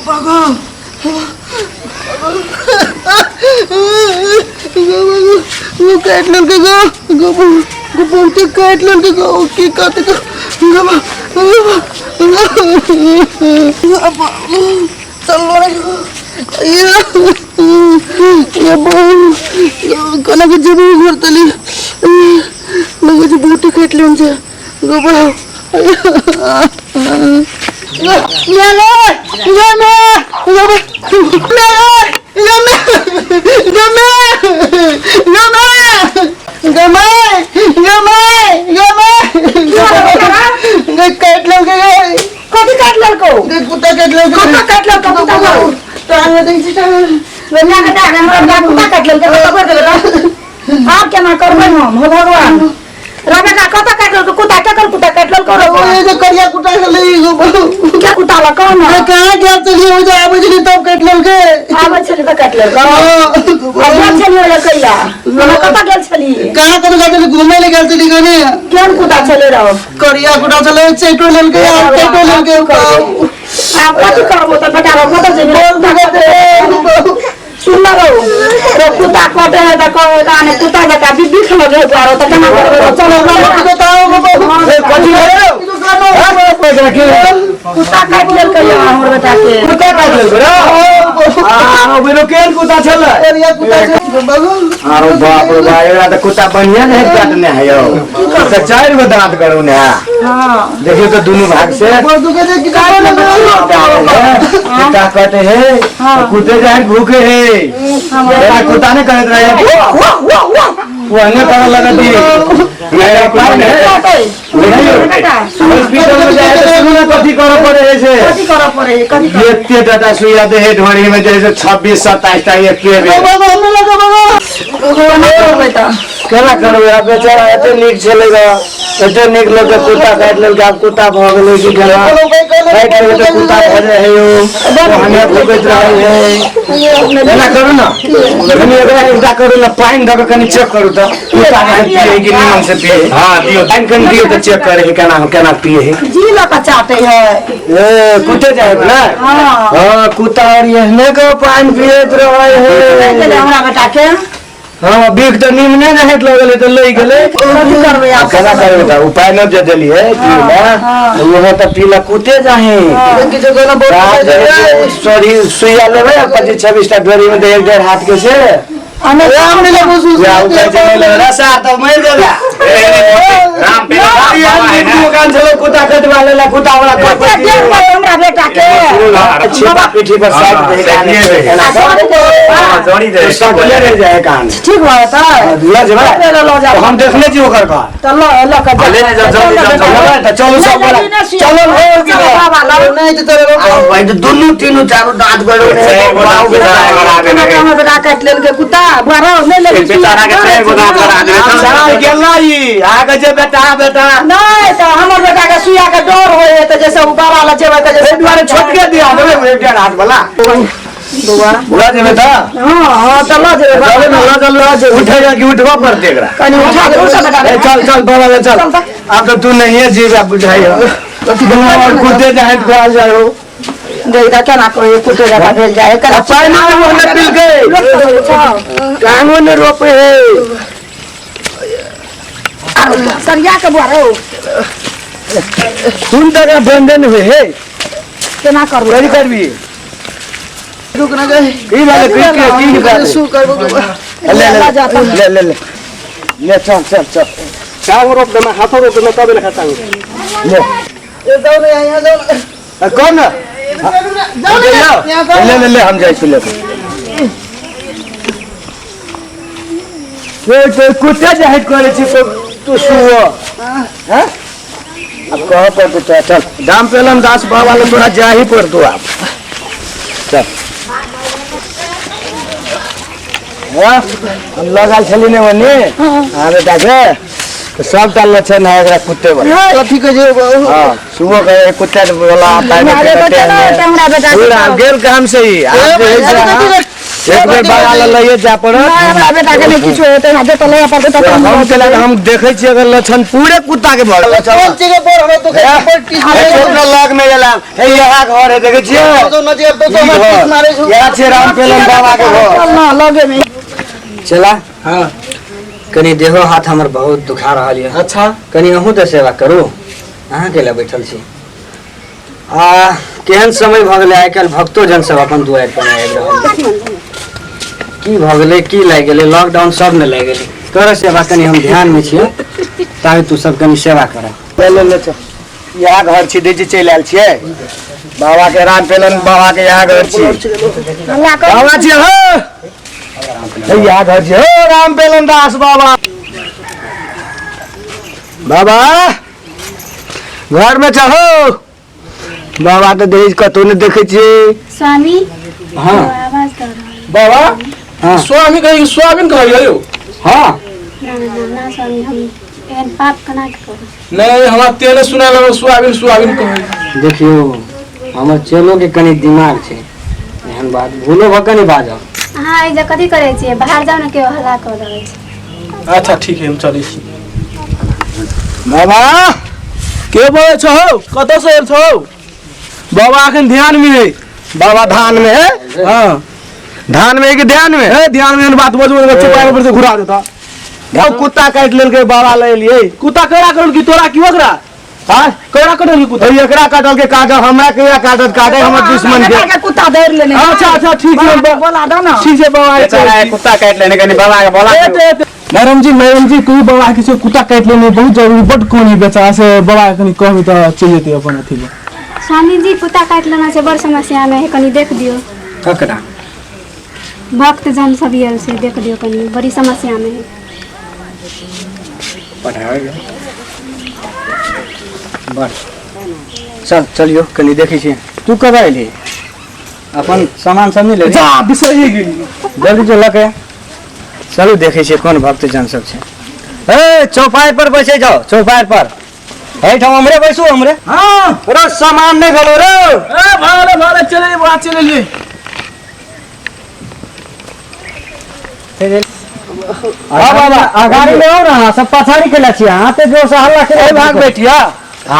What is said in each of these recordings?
वो काटलन के गो बोलते काटलन के गो की कहते गो चलो रे ये कोना के जरूर करतली लगे जो बूटी काटलन से गो बा भगवान राजा का कता काटल को कुत्ता काटल कुत्ता काटल को ये जो करिया कुत्ता चले क्या कुत्ता ला कौन है कहां गया चली हो जा बजली तब काटल के आवे चली त काटल को अब चली हो कइया हम कता गेल चली कहां कर चली घूमे ले गेल चली गने केन कुत्ता चले रहो करिया कुत्ता चले चेटो लेल के चेटो लेल के आप कथि करबो त बेटा कता जे बोल सुन रहो रो कुत्ता काटे है त काने कुत्ता का बिख लगे पारो त केना करबो चलो बताओ कथि रे कुत्ता काट लेल के हमर बेटा के कुत्ता काट लेल रे आ बिनो केन कुत्ता छले एरिया कुत्ता छे बाबू अरे बाप रे भाई एरा त कुत्ता बढ़िया नहीं काटने है यो त चार गो दांत करू ने हां देखियो तो दोनों भाग से कुत्ता काटे है कुत्ते जाए भूखे है मेरा कुत्ता ने कहत रहे वो हने कर लगा दी मेरा कुत्ता ने हॉस्पिटल में जाए तो सुना कथि कर पड़े ऐसे कथि कर पड़े कथि ये डाटा सुइया दे है ढोड़ी में जैसे 26 27 टा एक के बाबा हमने लगा बाबा बेटा केना करबे आ बेचारा एते नीक चलेगा एते नीक लोग के कुत्ता काट लेल के कुत्ता भ गेलै कि गेला काट लेल तो कुत्ता भजे है यो हने भूखत रहे है केना करू ना हमें एकरा करू ना पानी दब कनी चेक करू त कुत्ता के पिए कि निमन से पिए हां दियो पानी कन दियो त चेक करे केना केना पिए है जी लका चाटे है ए कुत्ते जाए ना हां कुत्ता और यहने को पानी पिएत रहे है हमरा बेटा के हां बिख त निमने न हेत लगले त लई गेले कथि करबे आप केना करबे त उपाय न जे देली है पीला वो त पीला कुत्ते जाहे कि जो कोनो बोल सॉरी सुइया लेबे 25 26 टा डोरी में 1.5 हाथ के से अने राम ने लगो या उपाय जे ले रसा त मर गेला राम पे दुकान चलो कुत्ता कटवा लेला कुत्ता वाला कुत्ता हमरा बेटा के अच्छा पीठी पर साइड दे जोड़ी दे सब ले जाए कान ठीक बा त ले जा हम देखले जी ओकर का त ल का ले जा जल्दी त चलो सब बड़ा चलो हो कि बाबा नहीं त तेरे भाई तो दोनों तीनों चारों दांत गड़ो बाऊ के बेटा काट लेल के कुत्ता बड़ा नहीं ले बेचारा के पैर गोदा करा दे साल गेलाई आगे जे बेटा नहीं त हमर बेटा के सुइया के डर होए त जैसे बाबा ला जेबे त जैसे द्वारे छोट के दिया देबे 1.5 हाथ वाला बुआ जेबे त हां त ल जेबे चलो जे उठेगा कि उठवा पड़ते एकरा कनी उठा दे उठा बेटा चल बाबा चल अब तो तू नहीं है जीवा बुझाइयो और कुत्ते जाए तो जाओ गईदा क्या ना कोई कुत्ते जगह भेज जाए कर पानी में हमने पिल गए कांगो ने रोपे है सरिया के बुआरो सुन तक बंधन हुए है केना करू रेडी करबी रुक ना गए ई वाले की बात सु करबो ले चल चाव रोप देना हाथों रोप देना तबे खाता हूं ले ये जाओ ना यहां जाओ कौन ना ले हम जाए ले तो कुत्ता जाहिर करे छी तो सुओ हैं अब कहां पर कुत्ता चल दाम पेलम 10 बाबा ले तोरा जाही पर दो आप चल हां हम लगा छली ने वने हां बेटा के तो सब का लक्षण है एकरा कुत्ते वाला कथि के जे हां सुबह के कुत्ता वाला आता है पूरा गेल काम से ही एक बेर बाबा लइए जा पड़त ना हमरा बेटा के नहीं किछो होते हाथे तो लगा पड़ते तो हम चला हम देखै छी अगर लक्षण पूरे कुत्ता के भर कौन चीज के बोर हमें तो टीस छोटा लग में गेला हे यहाँ घर है देखे छियै तो नजर तो हम टीस मारे छु यहाँ छे राम पेलन बाबा के घर ना लगे में चला हां कनी देहो हाथ हमर बहुत दुखा रहल है। अच्छा कनी अहूँ तो सेवा करू अहाँ के लिए बैठल छी केहन समय भ गेलै आइ काल्हि भक्तो जन सब अपन दुआरि पर आबि रहल की भ गेलै की लागि गेलै लॉकडाउन सब ने लागि गेलै कर सेवा कनी हम ध्यान में छियै ताकि तू सब कनी सेवा कर ले यहाँ घर छी दे चलि आयल छियै बाबा के राम पेलन बाबा के यहाँ घर छी बाबा छी हो यहाँ घर छी हो राम पेलन दास बाबा बाबा घर में चाहो बाबा तो देख कतौ नहीं देखे छियै स्वामी हाँ आवाज कर रहा बाबा हाँ स्वामी कहि स्वामी कहि यो हाँ ना स्वामी हम एहन पाप कना के करू नहीं हमरा तेने सुना लगे स्वामी कहि देखियो हमर चलो के कनी दिमाग छै एहन बात भूलो भ कनी बाजब अहाँ एजा कथी करे छियै बाहर जाओ ना के हल्ला कर रहल छी अच्छा ठीक है हम चलै छी बाबा के बोले छौ कत से छौ बाबा अखन ध्यान में है बाबा धान में है हाँ धान में है कि ध्यान में है ध्यान में बात बजो चुपाए पर से घुरा देता गाँव कुत्ता काट लेलकै बाबा ले लिए कुत्ता केड़ा करल की तोरा की ओकरा हाँ केड़ा करल की कुत्ता एकरा काटल के काटल हमरा के काटत काटे हमर दुश्मन के कुत्ता धर लेने अच्छा ठीक है बोला दो ना ठीक है बाबा कुत्ता काट लेने कनी बाबा के बोला मैडम जी कोई बाबा किसी कुत्ता काट लेने बहुत जरूरी बट कोनी बेचारा से बाबा कनी कहबी त चल जेते अपन अथी में स्वामी जी कुत्ता काट लेना से बड़ समस्या में है कनी देख दियो ककरा भक्त जन सब ये से देख दियो कनी बड़ी समस्या में है चल चलियो कनी देखै छी तू कब आइली अपन सामान सब नहीं ले जा बिसरि गेली जल्दी जो लके चलू देखै छी कोन भक्त जन सब छै ए चौपाई पर बैसे जाओ चौपाई पर ठाम हमरे बैसू हमरे हां रो सामान नहीं गलो रो ए भाले चले बात चले लिए हाँ बाबा आगाड़ी में आओ ना सब पछाड़ी के लछिया हां पे जो से हल्ला करे भाग बैठिया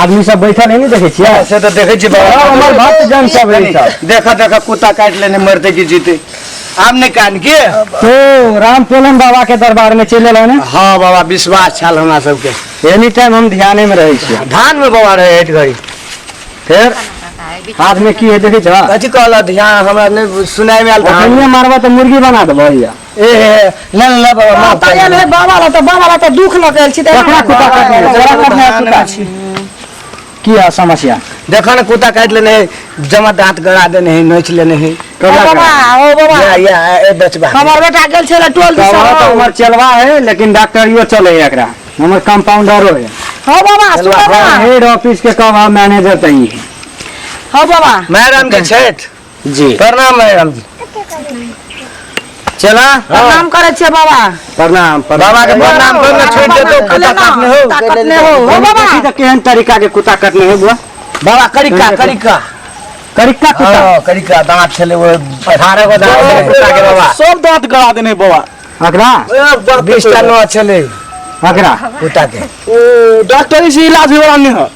आदमी सब बैठल नहीं देखे छियै से तो देखे छी बाबा हमर भक्त जन सब है सब देखा कुत्ता काट लेने मरते कि जीते आब नहीं कान के तो राम पेलन बाबा के दरबार में चले रहे ना हाँ बाबा विश्वास छल हमरा सबके एनी टाइम हम ध्यान में रहे छियै धान में बाबा रहे एक घड़ी फिर हाथ में की है देखे छ कथी कहला ध्यान हमरा नहीं सुनाई में आल कन्या मारवा तो मुर्गी बना देबो भैया ए ले बाबा माफ कर ताया में बाबा ला तो दुख लगल छी ककरा कुत्ता काटने कुत्ता की है समस्या देखो ना कुत्ता काट लेने जमा दांत गड़ा देने है नोच लेने है ओ बाबा या ए बचबा हमर बेटा गेल छले टोल दिस तो हमर चलवा है लेकिन डॉक्टरियो चले एकरा हमर कंपाउंडरो है हो बाबा सुनो ना हेड ऑफिस के कब मैनेजर तई है हो बाबा मैडम के छेठ जी प्रणाम मैडम जी चला प्रणाम करे छे बाबा प्रणाम बाबा के प्रणाम कर छोड़ दे तो कुत्ता काटने हो काटने हो बाबा तो केहन तरीका के कुत्ता काटने है बुआ बाबा करिका करिका कुत्ता हाँ करिका दांत छले वो 18 गो दांत छले कुत्ता के बाबा सब दांत गड़ा देने बाबा अकरा 20 टा नो छले अकरा कुत्ता के डॉक्टरी से इलाज हो रहने है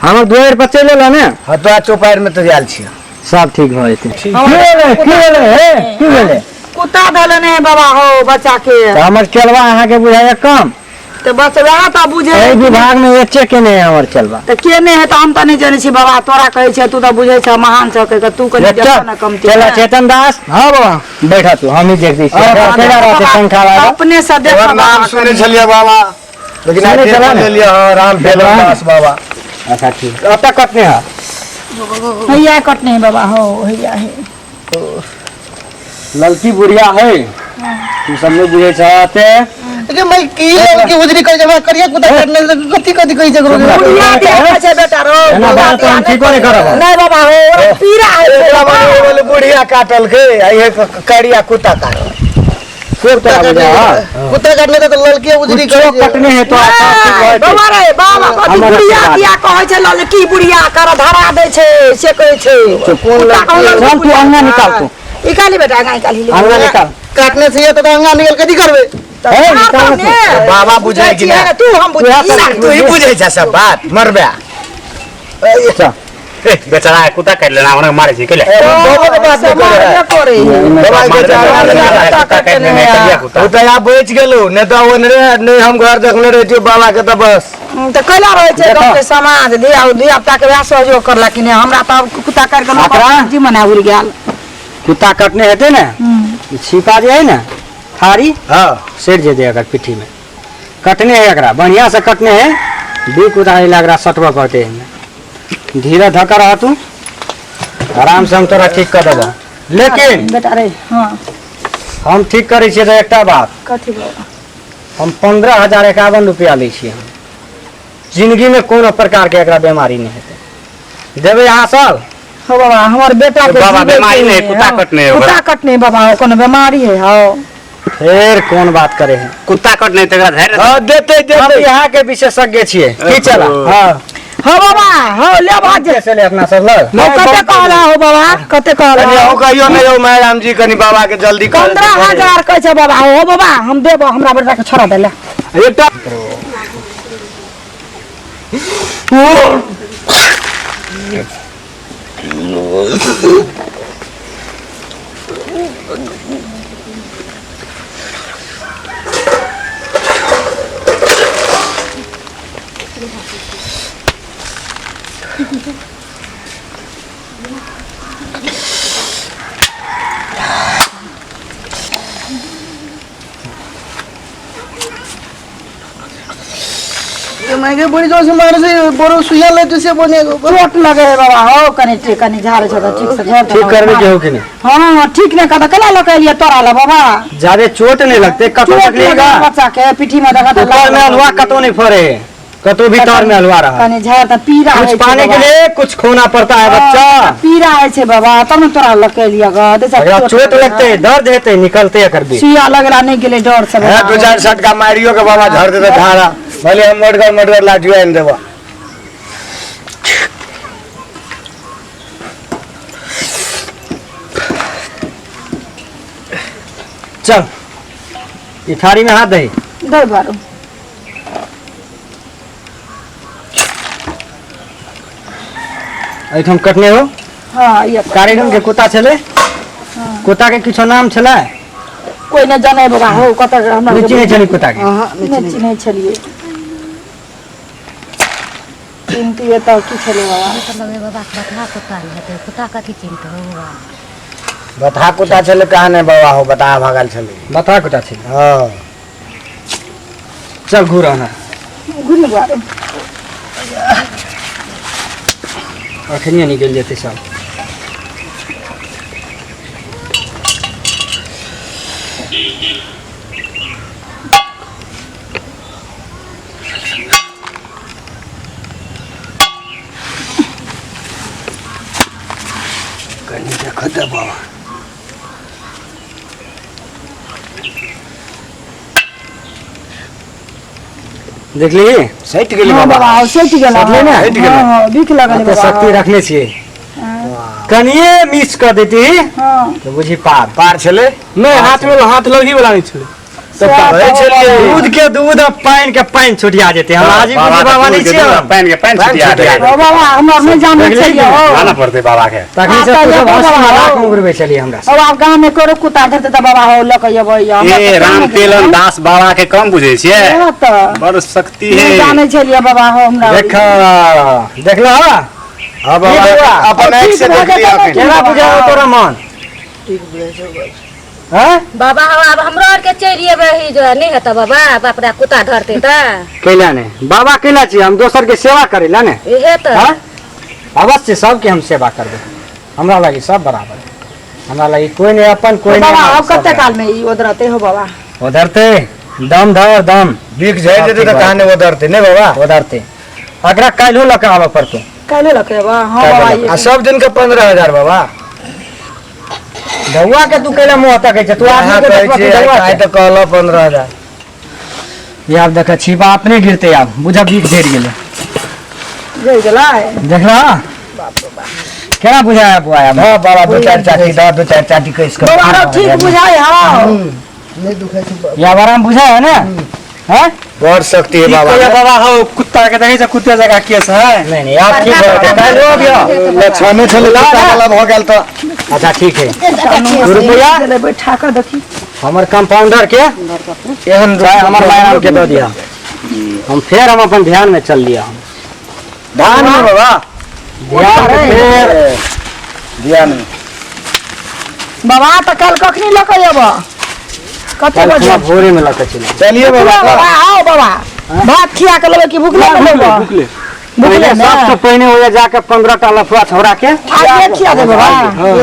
हमर दुआर पर चले ला ने हाँ तो चौपायर में तो जाल छी सब ठीक भ जेते की भेले कुत्ता धलने बाबा हो बच्चा के तो हमर चलवा अहाँ के बुझाया कम तो बस वह तो बुझे एहि विभाग में एचे के नहीं हमर चलवा तो के नहीं है तो हम तो नहीं जाने छी बाबा तोरा कहे छे तू तो बुझे छ महान छ के तू कनी देखो ना कम चला चेतन दास हाँ बाबा बैठा तू हम ही देख दी अकेला रहते संख्या वाला अपने से देखो और नाम सुने छलिए बाबा लेकिन आज सुने चला ले लिया हाँ राम पेलन दास बाबा अच्छा ठीक अब तक कटने है भैया कटने बाबा हो भैया है लड़की बुढ़िया है तू सब में बुझे चाहते लेकिन मैं की उजरी कर जमा करिया कुत्ता काटने कथी कहि जगरो बुढ़िया देखा छे बेटा रो एना बात तो हम ठीक नहीं करब नहीं बाबा हो पीरा है बोले बुढ़िया काटल के ये करिया कुत्ता काट कुत्ता काटने तो लड़की उजरी कुछ कटने है तो बाबा रे बाबा कथी बुढ़िया किया कहे छे लड़की बुढ़िया कर धरा दे छे से कहे छे कौन लड़की तू अंगा निकाल तू निकाली बेटा निकाली अंगा निकाल। काटने से ये तो अंगा निकल के करबे बाबा बुझे कि ना तू हम बुझे तू ही बुझे छ सब बात मरबे ए बेचारा कुत्ता काट लेना उन्हें मारे छी केले बाबा के बात नहीं करे बाबा के कुत्ता काट लेने कलिया कुत्ता उ त या बच गेलो ने त ओने हम घर देखले रहती बाबा के त बस तो कैला रहे छे के समाज दिया ताके वह सहयोग करला कि ने हमरा त कुत्ता काट के अपना? जी मना उड़ गेल कुत्ता कटने हेते ना छिपा जे है ना थारी हां सेट जे दे अगर पिठी में कटने है एकरा बढ़िया से कटने है दू कुत्ता लगरा सटवा पड़ते हैं धीरे धक्का रहा तू आराम से हम तोरा ठीक कर देबो लेकिन बेटा रे हां हम ठीक करे छिए तो एकटा बात कथी बाबा हम 15,051 रुपया लै छिए जिंदगी में कोनो प्रकार के एकरा बीमारी नहीं हेते देबे यहाँ सब हो बाबा हमर बेटा के बाबा जीवे बीमारी के नहीं, है, कुत्ता हाँ। कटने होगा। कुत्ता कटने बाबा कोनो बीमारी है हां फिर कौन बात करे हैं कुत्ता कटने तेरा धैर्य हां देते हम यहाँ के विशेषज्ञ छिए की चला हां हो बाबा हो ले बाज कैसे ले अपना सब लग हो कते कहला हो बाबा कते कहला कनी हो कहियो नहीं हो मैं राम जी कनी बाबा के जल्दी कर 15,000 कह छे बाबा हो बाबा हम देबो हमरा बेटा के छोड़ा देला एकटा मैं बड़ी जोर से मारे से बड़ो सुइया लेते से बने चोट लगे है बाबा हो कनी झारे छ त ठीक से घर ठीक करने के हो कि नहीं हां ठीक ने कदा कला लकलिया तोरा ला बाबा ज्यादा चोट नहीं लगते कतो चोट तकलीफ लगे बच्चा के पिठी में देखा ऊपर में हलवा कतो नहीं फरे कतो भीतर में हलवा रहा कनी झार त पीरा है कुछ पाने के लिए कुछ खोना पड़ता है बच्चा पीरा है छे बाबा तब न तोरा लकलिया ग अगर चोट लगते दर्द हेते निकलते कर भी सुइया लगला नहीं गेले डर से है दो चार शट का मारियो के बाबा झड़ दे धारा भले हम मोटगर लाजुआ इन देबो चल ये थारी में हाथ दे दे बारो ऐठम कटने हो हां ये कार्यक्रम के कुत्ता छले कुत्ता के किछो नाम छले कोई न जाने बाबा हो कत हमरा नीचे नहीं छली कुत्ता के नहीं छलिए चिंती है तो की छले बाबा बता कुत्ता चले कहां ने बाबा हो बता भागल चले बता कुत्ता छले हां चल घुराना घुरी बारो अखनिया निकल जेते सब कनी देखो दे बाबा देख ली सट गेली हां बाबा बाबा हो सेट गेला सट लेना? सट गेला। हां बिख लगल तो बाबा शक्ति रखने छिए कनिए मिस कर देती हां तो बुझी पार पार चले नहीं हाथ में हाथ लगी वाला नहीं छले तो पार चले दूध के दूध और पानी के पानी छुटिया जेते हम आज बुझी बाबा नहीं छिए पैन के पैन पैन छिटिया छिटिया दे ओ बाबा हमरा नहीं जाने देख ली चाहिए कि हो लाना पड़ते बाबा के तखनी से हाँ, तो तो सब ये हंसी बाबा मजाक हो। उड़वे चली हमरा से अब आप गांव में करो कुत्ता धरते त बाबा हो लक यबैया ए राम केलन दास बाबा के कम बुझे छिए त बड़ शक्ति नहीं है जाने छलिए बाबा हो हमरा देख देख लो अब बाबा अपन एक से देख लिया के केना बुझा तोरा मन हैं बाबा अब हमरो आर के चली अबही जो नहीं हेता बाबा बाप रे कुत्ता धरते त कैला ने बाबा कैला छी हम दोसर के सेवा करेला ने इहे त हाँ? अवश्य सबके हम सेवा करबे हमरा लगी सब बराबर है हमरा लगी कोई नहीं अपन कोई नहीं बाबा हम अब सब कते बराबर। काल में ई ओदरते हो बाबा उधरते दम धर दम बिक जाए जेते तो कहां ने उधरते ने बाबा उधरते अगरा काल्हो लके आवे पड़तो काले लके बा हां बाबा आ ये सब दिन के 15,000 बाबा दौआ के तू कैला मुंह तक छै तू आदमी हां के कहै देखबा छी दौआ आइ तो कहलो 15,000 ये आप देख छिपा अपने गिरते आप बुझा बीक ढेर गेले गई गेला देखला केना बुझाया बुआ हां बाबा दो चार चाटी कैस कर बाबा रो ठीक बुझाई हां या आराम बुझाया है ना हैं बड़ शक्ति है बाबा कोई बाबा हो कुत्ता के देखे छ कुत्ते जगह केस है नहीं आप ठीक हो काल हो गया लक्षणे छले कुत्ता वाला भ गेल त अच्छा ठीक है रुपया ले बैठा कर देखी हमर कंपाउंडर के एहन राय हमर मायरा के दे दिया हम फिर हम अपन ध्यान में चल लिया धान में बाबा ध्यान में फिर ध्यान में बाबा त कल कखनी लक जेब कते कल बजे भोरे में लगा चला चलिए बाबा बाबा आओ बाबा भात खिया के लेबे कि भूखले में लेबे पहले सबसे पहले हो जाके 15 टा लफुआ छोड़ा के आगे खिया दे बाबा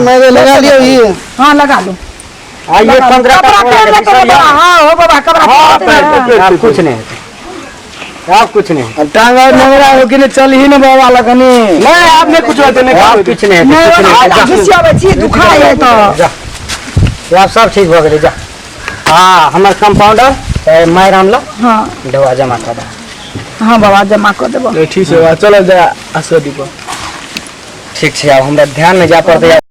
मैं लगा लियो ये हां लगा लो आइए 15 टा छोड़ा के बिछा हां हो बाबा कपड़ा आप कुछ नहीं आप कुछ नहीं अब टांगा नंगरा हो कि चल ही ना बाबा लगनी नहीं आप नहीं कुछ होते नहीं आप कुछ नहीं नहीं बाबा घिसिया बची दुखाई है तो आप सब ठीक हो गए जा हाँ हमारे कंपाउंडर मायराम लो हां दवा जमा कर हां बाबा जमा कर देबो ठीक है चलो जा आसो दीपो ठीक है अब हमरा ध्यान में जा पड़ते